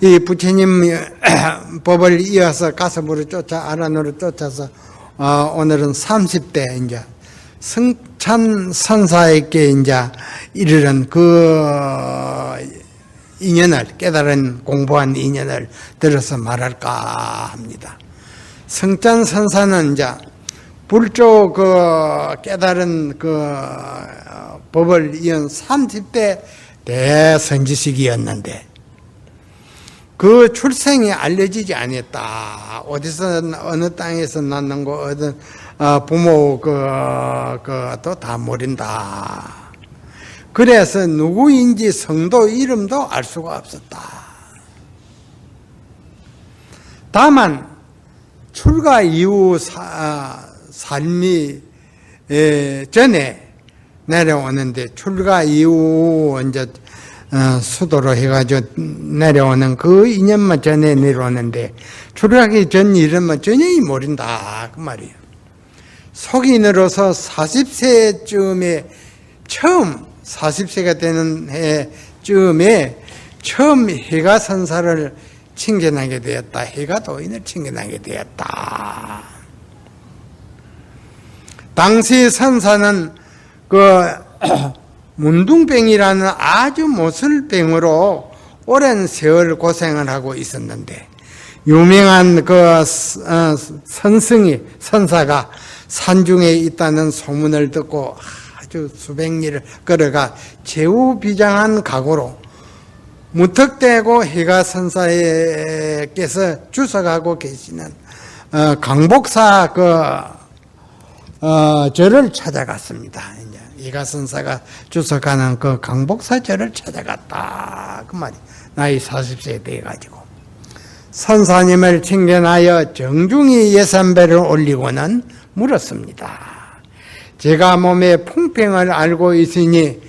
이 부처님 법을 이어서 가슴으로 쫓아 아란으로 쫓아서 오늘은 30대 이제 승찬 선사에게 이제 이르는 그 인연을 깨달은 공부한 인연을 들어서 말할까 합니다. 승찬 선사는 이제 불조 그 깨달은 그 법을 이은 30대 대선지식이었는데 그 출생이 알려지지 않았다. 어디서 어느 땅에서 났는 거 어떤 부모 그것도 다 모른다. 그래서 누구인지 성도 이름도 알 수가 없었다. 다만 출가 이후 삶이 전에 내려오는데 출가 이후 이제 수도로 해가지고 내려오는 그 2년만 전에 내려오는데 출가하기 전 일은 전혀 모른다 그 말이에요. 속인으로서 40세쯤에 처음 40세가 되는 해쯤에 처음 해가 선사를 칭견하게 되었다. 해가 도인을 칭견하게 되었다. 당시 선사는 그 문둥병이라는 아주 모슬병으로 오랜 세월 고생을 하고 있었는데 유명한 그 선사가 산중에 있다는 소문을 듣고 아주 수백 리를 걸어가 제우비장한 각오로 무턱대고 해가 선사께서 주석하고 계시는 강복사 절을 찾아갔습니다. 해가 선사가 주석하는 그 강복사 절을 찾아갔다 그 말이. 나이 40세 돼가지고 선사님을 칭견하여 정중히 예산배를 올리고는 물었습니다. 제가 몸에 풍병을 알고 있으니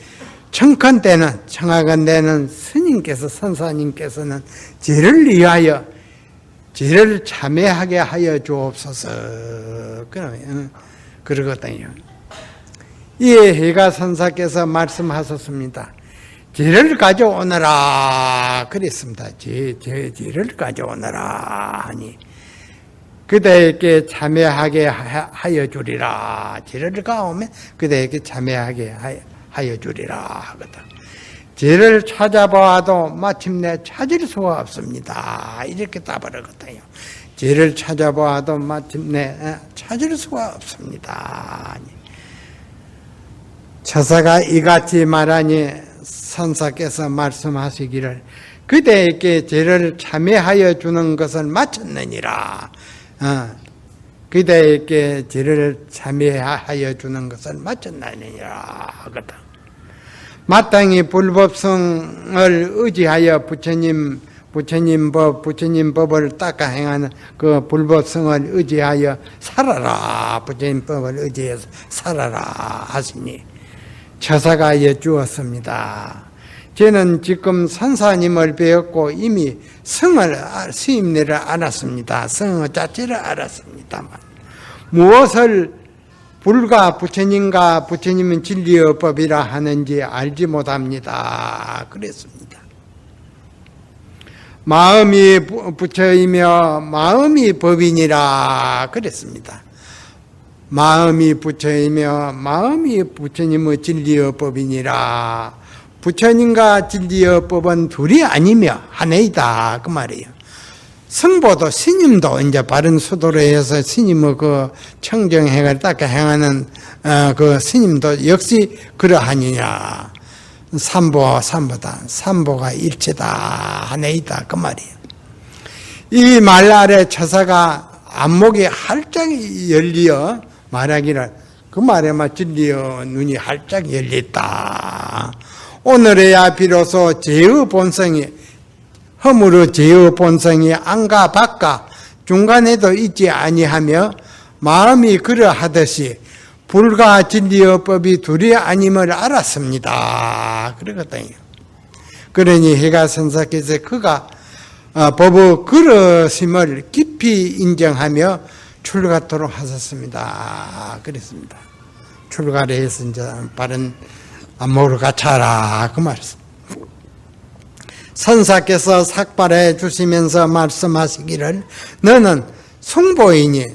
청컨 때는 청하건 때는 스님께서 선사님께서는 저를 위하여 저를 참회하게 하여 주옵소서. 그러거든요. 이에 해가 선사께서 말씀하셨습니다. 죄를 가져오너라 그랬습니다. 죄를 가져오너라 하니 그대에게 참회하게 하여 주리라. 죄를 가오면 그대에게 참회하게 하여 주리라 하거든. 죄를 찾아보아도 마침내 찾을 수가 없습니다. 이렇게 답을 하거든요. 죄를 찾아보아도 마침내 찾을 수가 없습니다. 처사가 이같이 말하니 선사께서 말씀하시기를 그대에게 죄를 참회하여 주는 것을 마쳤느니라. 그대에게 죄를 참회하여 주는 것을 마쳤느니라 하거든. 마땅히 불법성을 의지하여 부처님 법을 닦아 행하는 그 불법성을 의지하여 살아라. 부처님 법을 의지해서 살아라 하시니 처사가 여쭈었습니다. 저는 지금 선사님을 배웠고 이미 스님네를 알았습니다. 성의 자체를 알았습니다만 무엇을 불가 부처님과 부처님은 진리의 법이라 하는지 알지 못합니다. 그랬습니다. 마음이 부처이며 마음이 법이니라 그랬습니다. 마음이 부처이며 마음이 부처님의 진리의 법이니라. 부처님과 진리의 법은 둘이 아니며 하나이다 그 말이에요. 성보도 스님도 이제 바른 수도로 해서 스님의 그 청정행을 닦아 행하는 그 스님도 역시 그러하니냐. 삼보가 일체다 하나이다 그 말이에요. 이 말 아래 처사가 안목이 활짝 열리어 말하기를 그 말에만 진리의 눈이 활짝 열렸다. 오늘에야 비로소 죄의 본성이 허물의 죄의 본성이 안과 밖과 중간에도 있지 아니하며 마음이 그러하듯이 불과 진리의 법이 둘이 아님을 알았습니다. 그러거든요. 그러니 해가 선사께서 그가 법의 그릇임을 깊이 인정하며 출가토록 하셨습니다. 그랬습니다. 출가를 해서 이제 바른 안목으로 갖춰라 그 말씀. 선사께서 삭발해 주시면서 말씀하시기를 너는 승보이니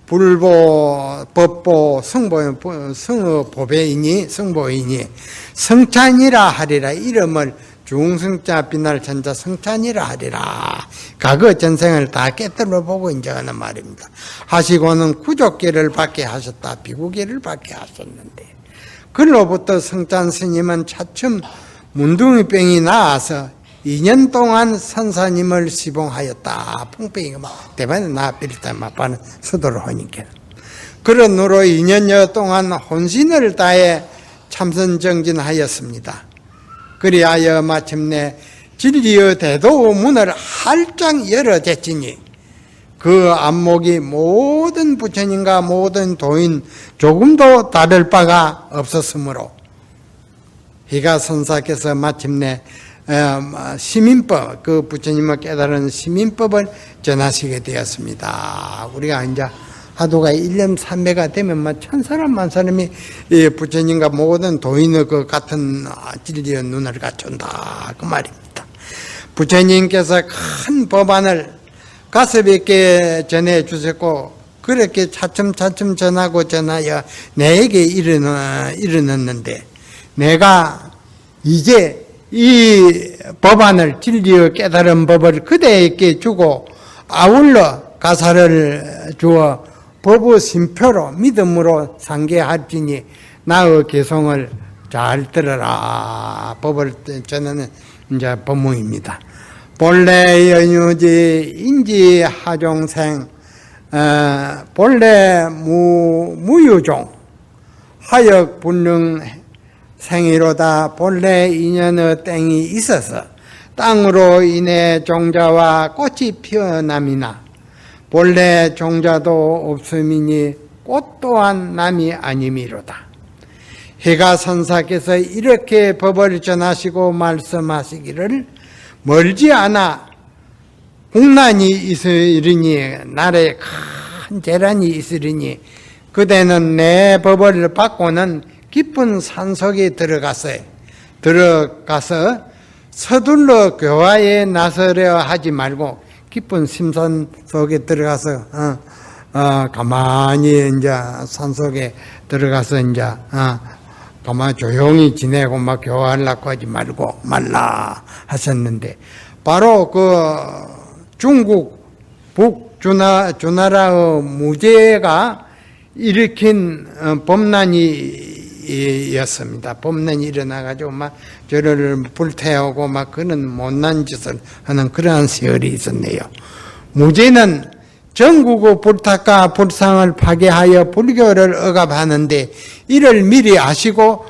불보, 법보, 승보배이니 승보이니 성찬이라 하리라. 이름을 중승자 빛날 천자 성찬이라 하리라. 과거 전생을 다 깨뜨려 보고 이제 하는 말입니다. 하시고는 구족계를 받게 하셨다. 비구계를 받게 하셨는데 그로부터 성찬 스님은 차츰 문둥이병이 나와서 2년 동안 선사님을 시봉하였다. 풍병이가 막 대만에 나비리다 막바는 수도를 하니까. 그런 후로 2년여 동안 혼신을 다해 참선정진하였습니다. 그리하여 마침내 진리의 대도 문을 활짝 열어댔지니 그 안목이 모든 부처님과 모든 도인 조금도 다를 바가 없었으므로 희가선사께서 마침내 시민법, 그 부처님을 깨달은 시민법을 전하시게 되었습니다. 우리가 이제 하도가 1년 3매가 되면 천사람 만사람이 부처님과 모든 도인의 그 같은 진리의 눈을 갖춘다. 그 말입니다. 부처님께서 큰 법안을 가슴있게 전해 주셨고, 그렇게 차츰차츰 전하고 전하여 내게 이르렀는데, 내가 이제 이 법안을 진리의 깨달은 법을 그대에게 주고 아울러 가사를 주어 법의 심표로 믿음으로 상계할지니 나의 개성을 잘 들어라. 법을 전하는 이제 법문입니다. 본래 연유지 인지 하종생 본래 무유종 하역 분능 생이로다. 본래 인연의 땡이 있어서 땅으로 인해 종자와 꽃이 피어남이나 본래 종자도 없음이니 꽃 또한 남이 아님이로다. 희가선사께서 이렇게 법을 전하시고 말씀하시기를 멀지 않아 국난이 있으리니 나라에 큰 재난이 있으리니 그대는 내 법을 받고는 깊은 산속에 들어가서 서둘러 교화에 나서려 하지 말고 깊은 심산 속에 들어가서 가만히 이제 산속에 들어가서 이제 가만히 조용히 지내고 막 교화하려고 하지 말라 하셨는데, 바로 그 중국 북주나라의 무제가 일으킨 범난이었습니다. 범난이 일어나가지고 막 저를 불태우고 막 그런 못난 짓을 하는 그러한 세월이 있었네요. 무제는 전국의 불탁과 불상을 파괴하여 불교를 억압하는데 이를 미리 아시고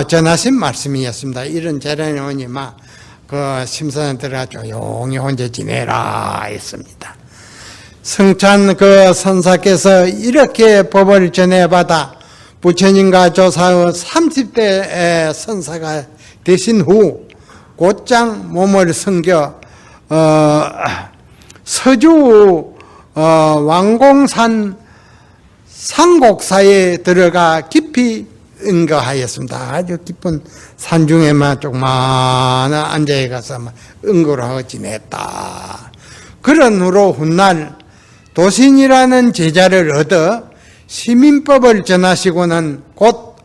전하신 말씀이었습니다. 이런 재난이 오니 막 그 심산에 들어가 조용히 혼자 지내라 했습니다. 성찬 그 선사께서 이렇게 법을 전해받아 부처님과 조사의 30대 선사가 되신 후 곧장 몸을 숨겨 서주 왕공산 상곡사에 들어가 깊이 응거하였습니다. 아주 깊은 산중에만 조그마한 앉아에 가서 응거를 하고 지냈다. 그런 후로 훗날 도신이라는 제자를 얻어 시민법을 전하시고는 곧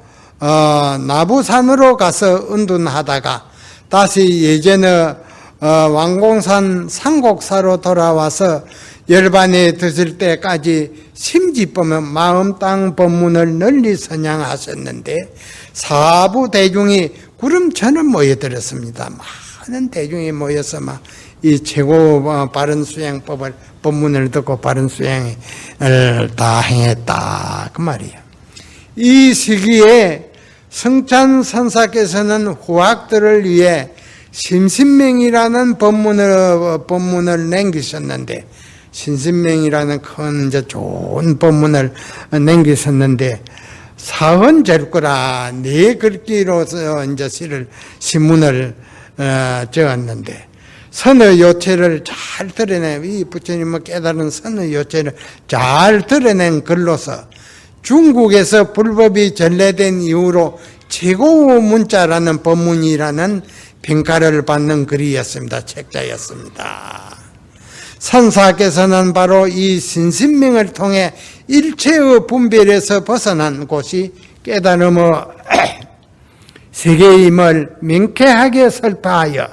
나부산으로 가서 은둔하다가 다시 예전의 왕공산 상곡사로 돌아와서 열반에 드실 때까지 심지법은 마음 땅 법문을 널리 선양하셨는데 사부 대중이 구름처럼 모여들었습니다. 많은 대중이 모여서 막 이 최고 바른 수행법을 법문을 듣고 바른 수행을 다 행했다 그 말이에요. 이 시기에 성찬 선사께서는 후학들을 위해 신신명이라는 법문을 남기셨는데, 신신명이라는 큰 이제 좋은 법문을 남기셨는데, 사헌절거라 네 글귀로서 이제 신문을 적었는데, 선의 요체를 잘 드러낸, 이 부처님을 깨달은 선의 요체를 잘 드러낸 글로서 중국에서 불법이 전래된 이후로 최고 문자라는 법문이라는 평가를 받는 글이었습니다. 책자였습니다. 선사께서는 바로 이 신신명을 통해 일체의 분별에서 벗어난 곳이 깨달음의 세계임을 명쾌하게 설파하여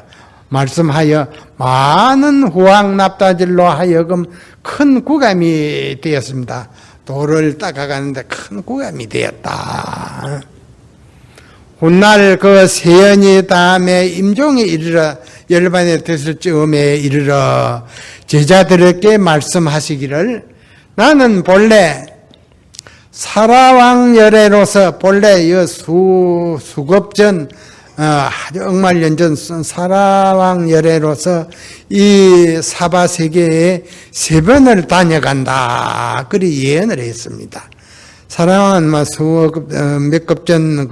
말씀하여 많은 후학납다들로 하여금 큰 구감이 되었습니다. 도를 닦아가는데 큰 구감이 되었다. 훗날 그 세연이 다음에 임종에 이르러 열반에 됐을 즈음에 이르러 제자들에게 말씀하시기를 나는 본래 사라왕열애로서 본래 이 수급전 아주 억만년 전 사라왕열애로서 이 사바세계에 3번을 다녀간다. 그리 예언을 했습니다. 사라왕은 몇 급전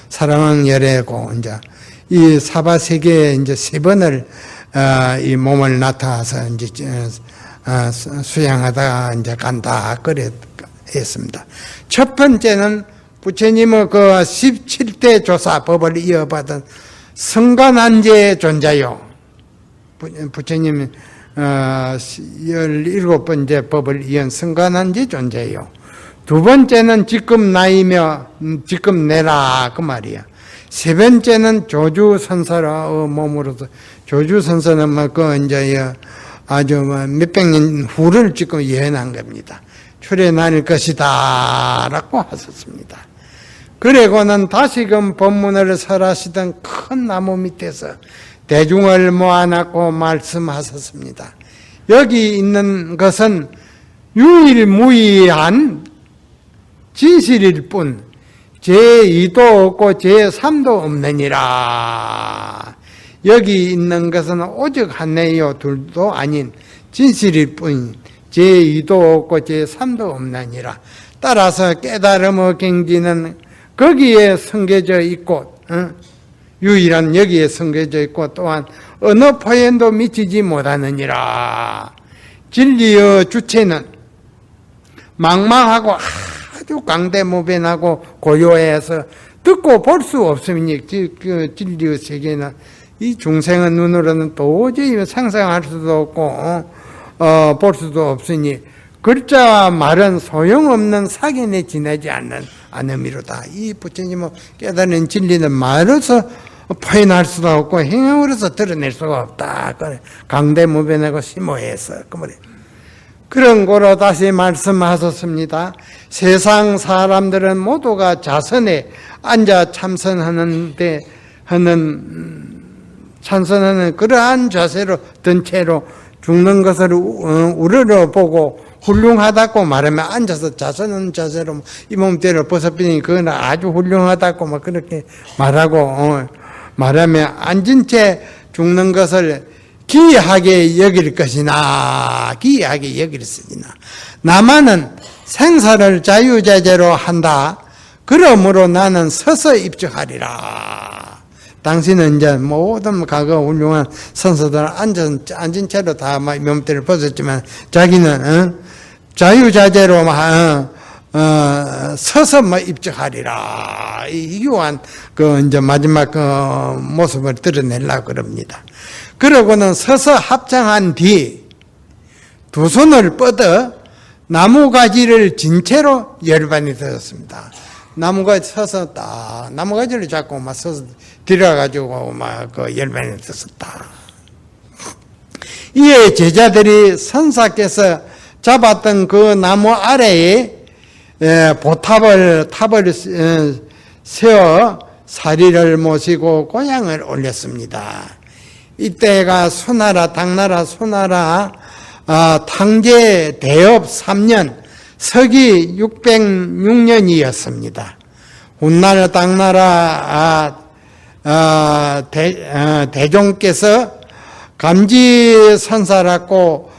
사라왕열애고 이제 이 사바세계에 이제 3번을 이 몸을 나타나서 이제 수양하다가 이제 간다. 그래 했습니다. 첫 번째는 부처님의 그 17대 조사 법을 이어받은 성간한제 존자요. 부처님 17번째 법을 이은 성간한제 존자요. 두 번째는 지금 나이며 지금 내라 그 말이야. 세 번째는 조주선사의 몸으로서 조주선사는 뭐 그 이제 아주 몇백 년 후를 지금 예언한 겁니다. 출애날 것이다라고 하셨습니다. 그리고는 다시금 법문을 설하시던 큰 나무 밑에서 대중을 모아놓고 말씀하셨습니다. 여기 있는 것은 유일무이한 진실일 뿐 제2도 없고 제3도 없느니라. 여기 있는 것은 오직 하나요 둘도 아닌 진실일 뿐 제2도 없고 제3도 없느니라. 따라서 깨달음의 경지는 거기에 성겨져 있고 유일한 여기에 성겨져 있고 또한 어느 포인도 미치지 못하느니라. 진리의 주체는 망망하고 아주 강대무변하고 고요해서 듣고 볼 수 없으니 그 진리의 세계는 이 중생의 눈으로는 도저히 상상할 수도 없고 볼 수도 없으니 글자와 말은 소용없는 사견에 지나지 않음이로다. 이 부처님은 깨달은 진리는 말로서 표현할 수도 없고 행함으로서 드러낼 수가 없다. 강대무변하고 심오해서 그 말이에요. 그런 거로 다시 말씀하셨습니다. 세상 사람들은 모두가 자선에 앉아 참선하는 그러한 자세로 든 채로 죽는 것을 우러러보고 훌륭하다고 말하면 앉아서 자선하는 자세로 이 몸대로 벗어버리니 그건 아주 훌륭하다고 막 그렇게 말하고 말하면 앉은 채 죽는 것을 기이하게 여길 것이나 기이하게 여길으나 나만은 생사를 자유자재로 한다. 그러므로 나는 서서 입증하리라. 당신은 이제 모든 과거 훌륭한 선수들 앉은 채로 다 몸대를 벗었지만 자기는 자유자재로 서서 입증하리라. 이 유한 이제 마지막 모습을 드러내려고 그럽니다. 그러고는 서서 합장한 뒤 두 손을 뻗어 나무가지를 진 채로 열반이 되었습니다. 나무가지 서서 딱 나무가지를 잡고 막 서서 들어가지고 막 그 열반이 되었다. 이에 제자들이 선사께서 잡았던 그 나무 아래에 탑을 세워 사리를 모시고 고향을 올렸습니다. 이때가 수나라 당나라 수나라 탕제 대업 3년 서기 606년이었습니다. 훗날 당나라 대종께서 감지선사라고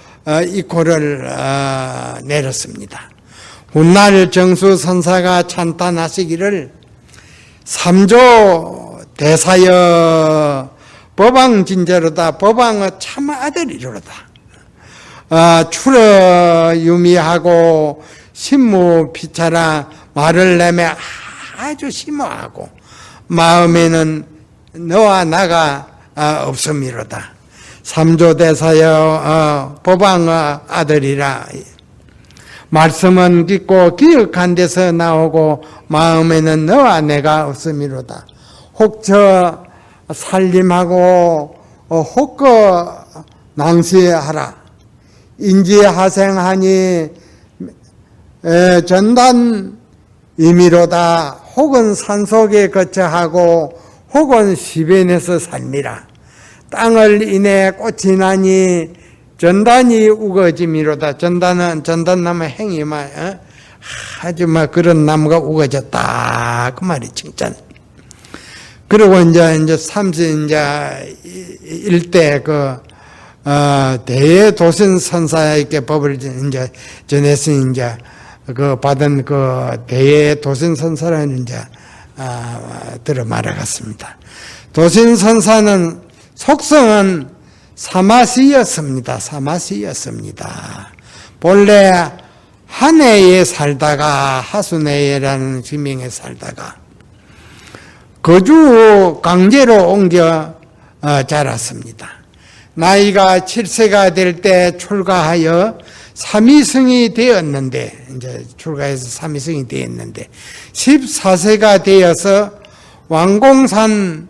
이코를 내렸습니다. 훗날 정수선사가 찬탄하시기를 삼조 대사여 법왕진제로다. 법왕의 참 아들이로다. 출어 유미하고 신무피차라 말을 내며 아주 심오하고 마음에는 너와 나가 없음이로다. 삼조대사여 보방의 아들이라. 말씀은 깊고 기억한 데서 나오고 마음에는 너와 내가 없음이로다. 혹 저 살림하고 혹 낭시하라. 인지하생하니 전단 임의로다. 혹은 산속에 거처하고 혹은 시변에서 살미라. 땅을 인해 꽃이 나니 전단이 우거짐이로다. 전단나무 행이만 아주 막 그런 나무가 우거졌다 그 말이 칭찬. 그리고 이제 30 일대 대도신 선사에게 법을 이제 전해서 이제 받은 대도신 선사라는 들어 말하겠습니다. 도신 선사는 속성은 사마시였습니다. 본래 한해에 살다가 하수내라는 지명에 살다가 거주 강제로 옮겨 자랐습니다. 나이가 7세가 될 때 출가하여 삼위승이 되었는데, 이제 출가해서 삼위승이 되었는데, 14세가 되어서 왕공산의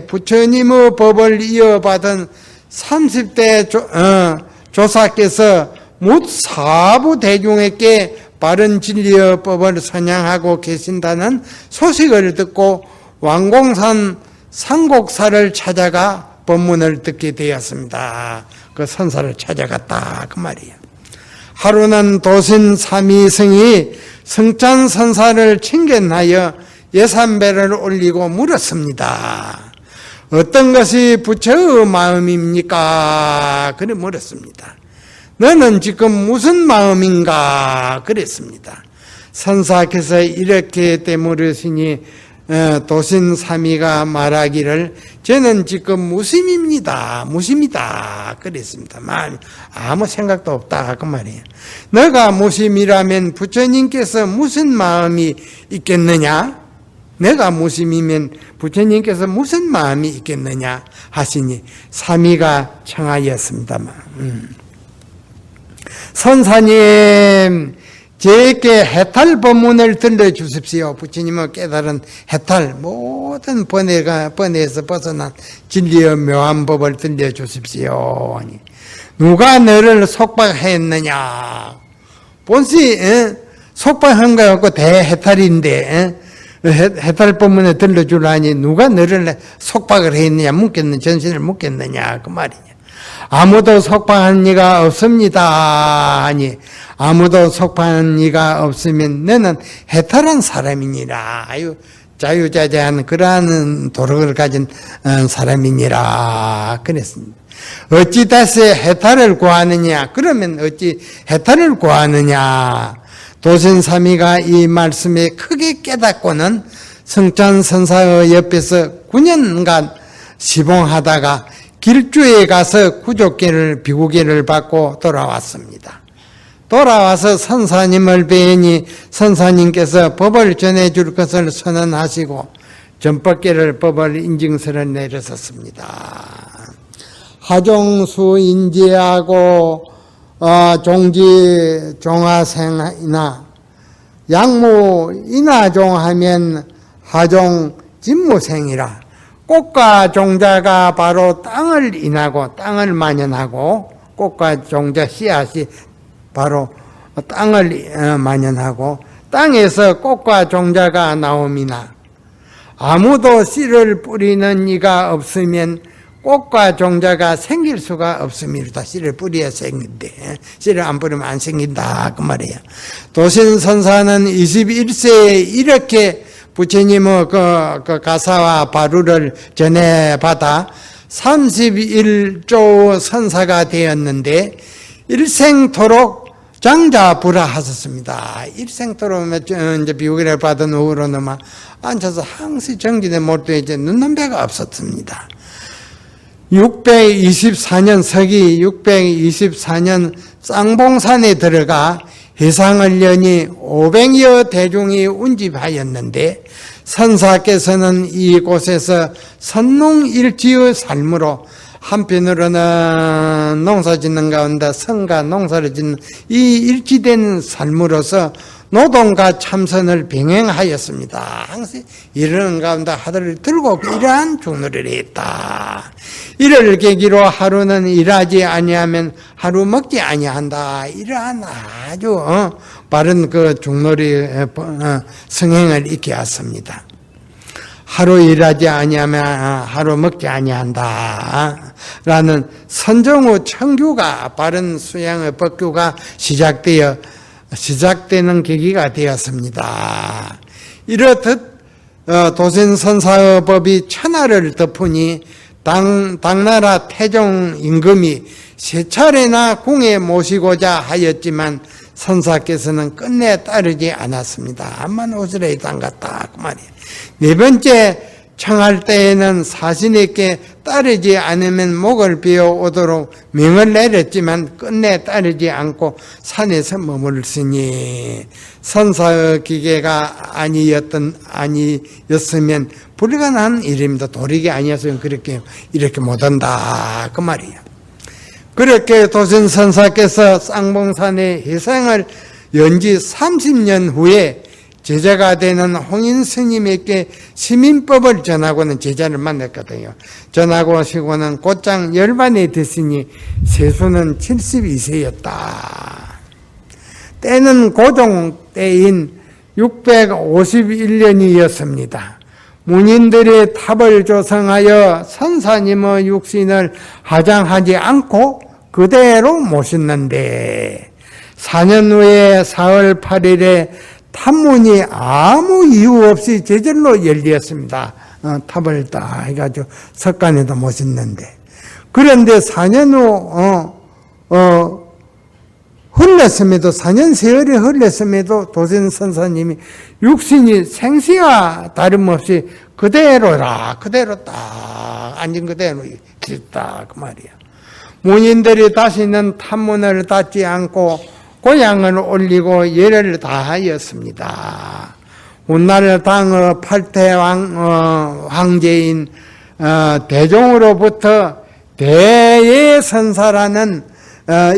부처님의 법을 이어받은 30대 조사께서 묻 사부 대중에게 바른 진리의 법을 선양하고 계신다는 소식을 듣고 왕공산 상곡사를 찾아가 법문을 듣게 되었습니다. 그 선사를 찾아갔다 그 말이에요. 하루는 도신 삼위승이 승찬 선사를 친견하여 예산배를 올리고 물었습니다. 어떤 것이 부처의 마음입니까? 그래 물었습니다. 너는 지금 무슨 마음인가? 그랬습니다. 선사께서 이렇게 되물으시니 도신삼위가 말하기를 저는 지금 무심입니다. 그랬습니다. 아무 생각도 없다 그 말이에요. 너가 무심이라면 부처님께서 무슨 마음이 있겠느냐? 내가 무심이면 부처님께서 무슨 마음이 있겠느냐 하시니 삼위가 청하였습니다만 선사님 제게 해탈 법문을 들려주십시오. 부처님의 깨달은 해탈 모든 번뇌에서 벗어난 진리의 묘한 법을 들려주십시오. 누가 너를 속박했느냐? 본시 속박한 거 갖고 대해탈인데 해탈 법문에 들려주라니 누가 너를 속박을 했느냐 묻겠느냐 전신을 묻겠느냐 그 말이냐. 아무도 속박한 이가 없습니다. 아니 아무도 속박한 이가 없으면 너는 해탈한 사람이니라. 아유 자유자재한 그러한 도력을 가진 사람이니라 그랬습니다. 어찌 다시 해탈을 구하느냐? 그러면 어찌 해탈을 구하느냐? 도신삼위가 이 말씀에 크게 깨닫고는 성찬선사의 옆에서 9년간 시봉하다가 길주에 가서 구족계를 비구계를 받고 돌아왔습니다. 돌아와서 선사님을 뵈니 선사님께서 법을 전해줄 것을 선언하시고 전법계를 법을 인증서를 내렸었습니다. 하종수 인지하고 종지 종하생이나 양무 인하종하면 하종 진무생이라. 꽃과 종자가 바로 땅을 인하고 땅을 만연하고 꽃과 종자 씨앗이 바로 땅을 만연하고 땅에서 꽃과 종자가 나옴이나 아무도 씨를 뿌리는 이가 없으면 꽃과 종자가 생길 수가 없습니다. 씨를 뿌려야 생긴데 씨를 안 뿌리면 안 생긴다 그 말이에요. 도신선사는 21세에 이렇게 부처님의 그 가사와 바루를 전해받아 31조 선사가 되었는데 일생토록 장자불화하셨습니다. 일생토록 이제 비우기를 받은 후로는 막 앉아서 항시 정진의 몰두에 이제 눈넘배가 없었습니다. 624년 서기 624년 쌍봉산에 들어가 해상을 여니 500여 대중이 운집하였는데 선사께서는 이곳에서 선농일지의 삶으로 한편으로는 농사짓는 가운데 선과 농사를 짓는 이 일치된 삶으로서 노동과 참선을 병행하였습니다. 항상 이러는 가운데 하늘을 들고 이러한 중놀이를 했다. 이를 계기로 하루는 일하지 아니하면 하루 먹지 아니한다. 이러한 아주 바른 그 중놀이 성행을 익게 했습니다. 하루 일하지 아니하면 하루 먹지 아니한다. 라는 선정후 청규가 바른 수양의 법규가 시작되는 계기가 되었습니다. 이렇듯 도신선사의 법이 천하를 덮으니 당나라 태종 임금이 세 차례나 궁에 모시고자 하였지만 선사께서는 끝내 따르지 않았습니다. 암만 오스레이 당갔다 그 말이에요. 네 번째 청할 때에는 사신에게 따르지 않으면 목을 베어 오도록 명을 내렸지만 끝내 따르지 않고 산에서 머물렀으니 선사의 기계가 아니었으면 불가능한 일입니다. 도리가 아니었으면 이렇게 못한다 그 말이에요. 그렇게 도신선사께서 쌍봉산의 희생을 연지 30년 후에 제자가 되는 홍인 스님에게 시민법을 전하고는 제자를 만났거든요. 전하고 오시고는 곧장 열반에 됐으니 세수는 72세였다. 때는 고종 때인 651년이었습니다. 문인들이 탑을 조성하여 선사님의 육신을 하장하지 않고 그대로 모셨는데 4년 후에 4월 8일에 탑문이 아무 이유 없이 제절로 열렸습니다. 탑을 딱 해가지고 석간에도 모셨는데 그런데 4년 후 흘렀음에도 4년 세월이 흘렀음에도 도신선사님이 육신이 생시와 다름없이 그대로라 그대로 딱 앉은 그대로 있다 그 말이야. 문인들이 다시는 탑문을 닫지 않고 고향을 올리고 예를 다하였습니다. 훗날 당의 8대 황제인 대종으로부터 대예선사라는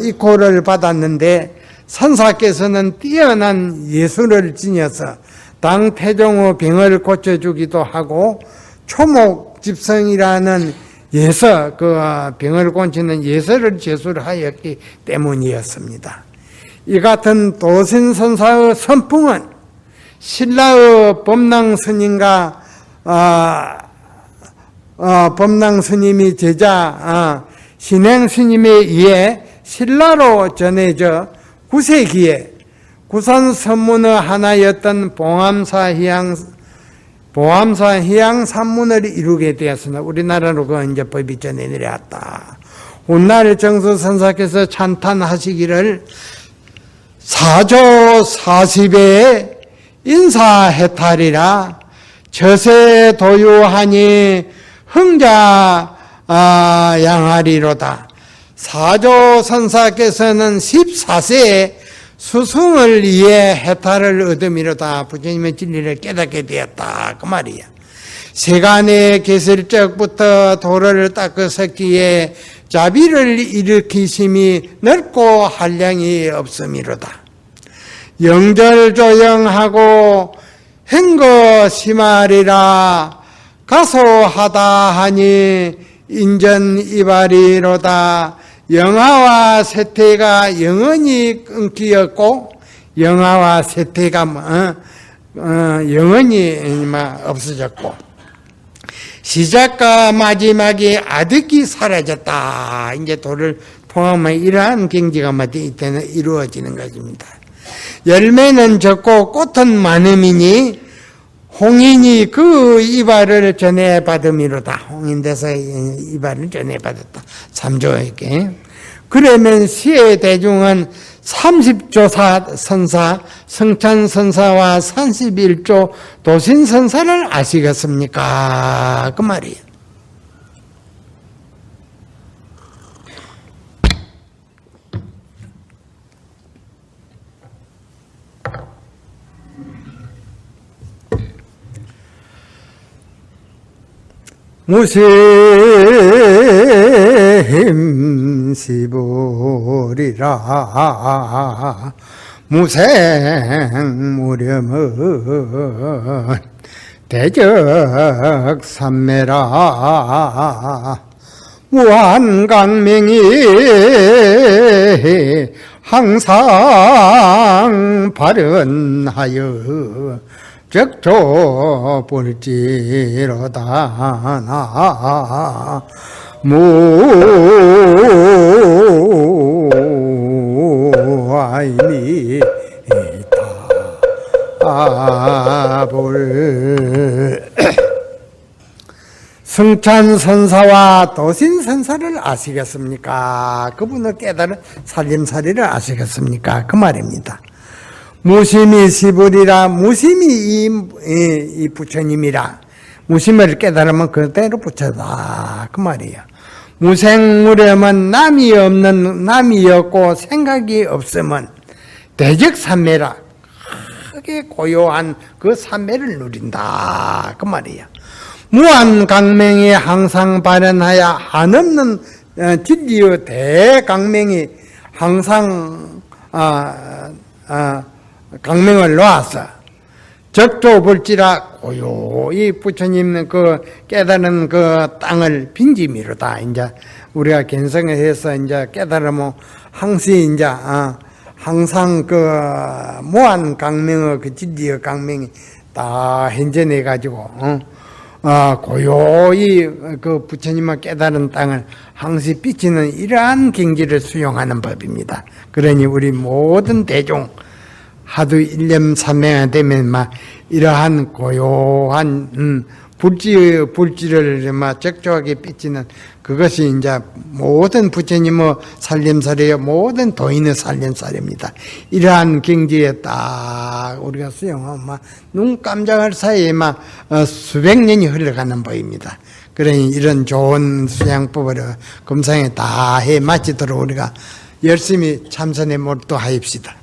이코를 받았는데 선사께서는 뛰어난 예술을 지녀서 당 태종의 병을 고쳐주기도 하고 초목집성이라는 예서, 그 병을 고치는 예서를 제술하였기 때문이었습니다. 이 같은 도신선사의 선풍은 신라의 법랑스님과 법랑스님이 제자 신행스님에 의해 신라로 전해져 9세기에 구산 선문의 하나였던 보암사 희양 산문을 이루게 되었으나 우리나라로 그 이제 법이 전해 내려왔다. 훗날 정수선사께서 찬탄하시기를 4조 40에 인사해탈이라 저세 도유하니 흥자 양하리로다. 4조 선사께서는 14세에 수승을 위해 해탈을 얻음이로다. 부처님의 진리를 깨닫게 되었다 그 말이야. 세간에 계실 적부터 도를 닦으셨기에 자비를 일으키심이 넓고 한량이 없음이로다. 영절조영하고 행거 심하리라 가소하다 하니 인전이발이로다. 영하와 세태가 영원히 끊기었고 영하와 세태가 영원히 없어졌고 시작과 마지막이 아득히 사라졌다. 이제 도를 포함한 이러한 경지가 이때는 이루어지는 것입니다. 열매는 적고 꽃은 많음이니 홍인이 그 이발을 전해받음이로다. 홍인돼서 이발을 전해받았다. 3조에게. 그러면 시의 대중은 30조 선사, 성찬선사와 31조 도신선사를 아시겠습니까? 그 말이에요. 무심시보리라 무생무렴은 대적삼매라 무한강명이 항상 발언하여 적조볼지로다 나 무아이니다 볼 승찬선사와 도신선사를 아시겠습니까? 그분을 깨달은 살림살이를 아시겠습니까? 그 말입니다. 무심히 시불이라 무심히 이 부처님이라 무심을 깨달으면 그대로 부처다 그 말이에요. 무생무렴은 남이 없고 생각이 없으면 대적삼매라 크게 고요한 그 삼매를 누린다 그 말이에요. 무한강명이 항상 발현하여 한없는 진리의 대강명이 항상 강명을 놓아서 적조볼지라 고요히 부처님 그 깨달은 그 땅을 빈지미로다. 이제 우리가 견성을 해서 이제 깨달으면 항시 이제 항상 그 무한 강명의 그 진리의 강명이 다 현전해 가지고 고요히 그 부처님의 깨달은 땅을 항시 비치는 이러한 경지를 수용하는 법입니다. 그러니 우리 모든 대중 하도 일념삼매가 되면 막 이러한 고요한 불지를 막 적조하게 비치는 그것이 이제 모든 부처님의 살림살이요 모든 도인의 살림살입니다. 이러한 경지에 딱 우리가 수용하면 막 눈 깜짝할 사이에 막 수백 년이 흘러가는 법입니다. 그러니 이런 좋은 수양법을 금상에 다 해 마치도록 우리가 열심히 참선에 몰두하입시다.